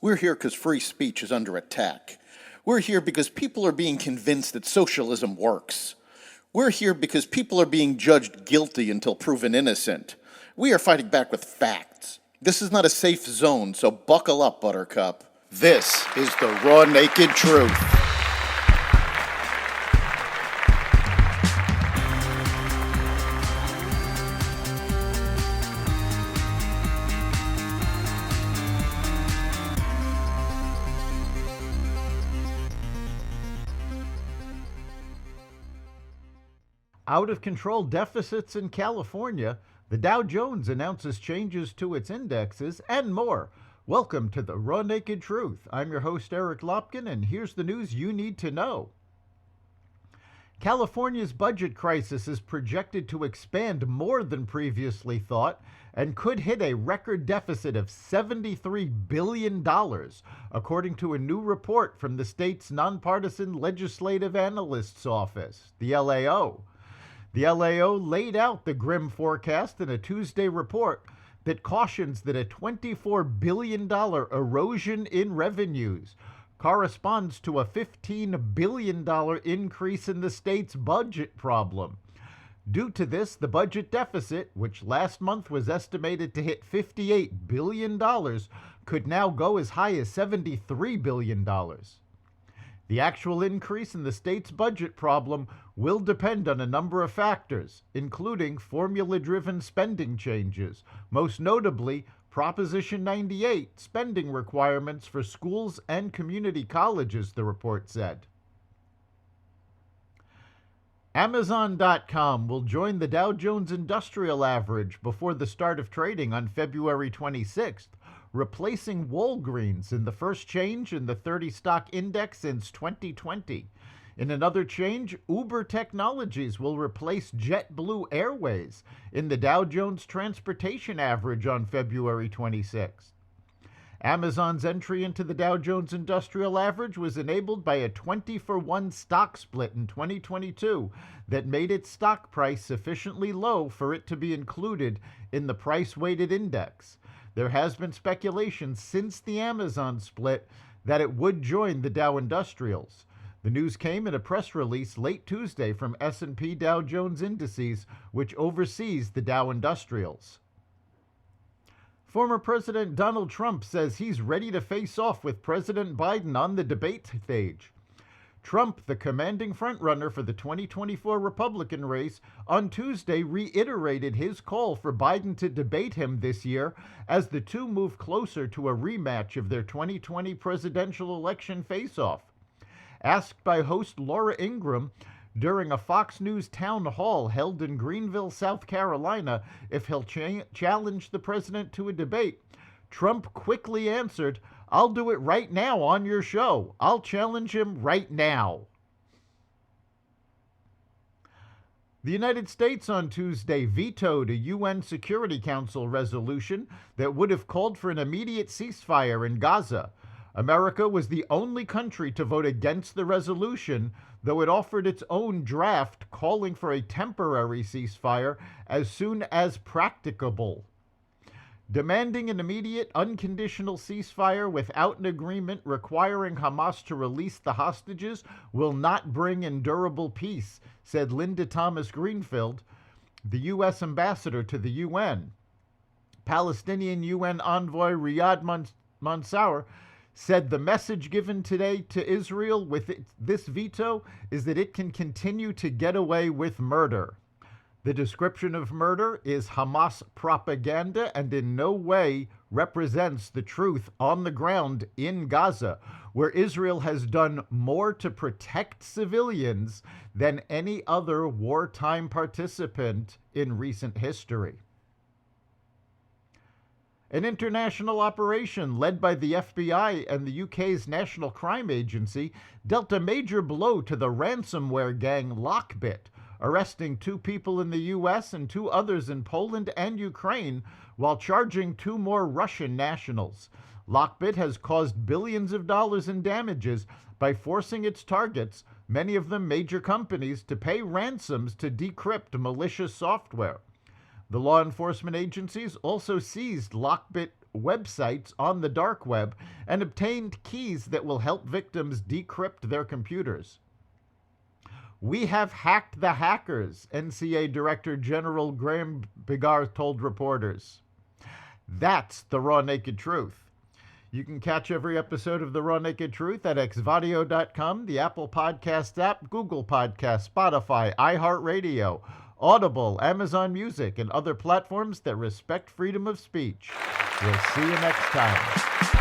We're here because free speech is under attack. We're here because people are being convinced that socialism works. We're here because people are being judged guilty until proven innocent. We are fighting back with facts. This is not a safe zone, so buckle up, Buttercup. This is the raw, naked truth. Out-of-control deficits in California, the Dow Jones announces changes to its indexes, and more. Welcome to the Raw Naked Truth. I'm your host, Eric Lopkin, and here's the news you need to know. California's budget crisis is projected to expand more than previously thought and could hit a record deficit of $73 billion, according to a new report from the state's Nonpartisan Legislative Analyst's Office, the LAO. The LAO laid out the grim forecast in a Tuesday report that cautions that a $24 billion erosion in revenues corresponds to a $15 billion increase in the state's budget problem. Due to this, the budget deficit, which last month was estimated to hit $58 billion, could now go as high as $73 billion. The actual increase in the state's budget problem will depend on a number of factors, including formula-driven spending changes, most notably Proposition 98 spending requirements for schools and community colleges, the report said. Amazon.com will join the Dow Jones Industrial Average before the start of trading on February 26th, replacing Walgreens in the first change in the 30 stock index since 2020. In another change, Uber Technologies will replace JetBlue Airways in the Dow Jones Transportation Average on February 26th. Amazon's entry into the Dow Jones Industrial Average was enabled by a 20-for-1 stock split in 2022 that made its stock price sufficiently low for it to be included in the price-weighted index. There has been speculation since the Amazon split that it would join the Dow Industrials. The news came in a press release late Tuesday from S&P Dow Jones Indices, which oversees the Dow Industrials. Former President Donald Trump says he's ready to face off with President Biden on the debate stage. Trump, the commanding frontrunner for the 2024 Republican race, on Tuesday reiterated his call for Biden to debate him this year as the two move closer to a rematch of their 2020 presidential election face-off. Asked by host Laura Ingraham during a Fox News town hall held in Greenville, South Carolina, if he'll challenge the president to a debate, Trump quickly answered, "I'll do it right now on your show. I'll challenge him right now." The United States on Tuesday vetoed a UN Security Council resolution that would have called for an immediate ceasefire in Gaza. America was the only country to vote against the resolution, though it offered its own draft calling for a temporary ceasefire as soon as practicable. Demanding an immediate, unconditional ceasefire without an agreement requiring Hamas to release the hostages will not bring enduring peace, said Linda Thomas Greenfield, the U.S. ambassador to the UN. Palestinian UN envoy Riyad Mansour said the message given today to Israel with this veto is that it can continue to get away with murder. The description of murder is Hamas propaganda and in no way represents the truth on the ground in Gaza, where Israel has done more to protect civilians than any other wartime participant in recent history. An international operation led by the FBI and the UK's National Crime Agency dealt a major blow to the ransomware gang Lockbit, arresting 2 people in the US and 2 others in Poland and Ukraine, while charging 2 more Russian nationals. Lockbit has caused billions of dollars in damages by forcing its targets, many of them major companies, to pay ransoms to decrypt malicious software. The law enforcement agencies also seized Lockbit websites on the dark web and obtained keys that will help victims decrypt their computers. We have hacked the hackers, NCA Director General Graham Bigar told reporters. That's the raw naked truth. You can catch every episode of The Raw Naked Truth at xvadio.com, the Apple Podcast app, Google Podcast, Spotify, iHeartRadio, Audible, Amazon Music, and other platforms that respect freedom of speech. We'll see you next time.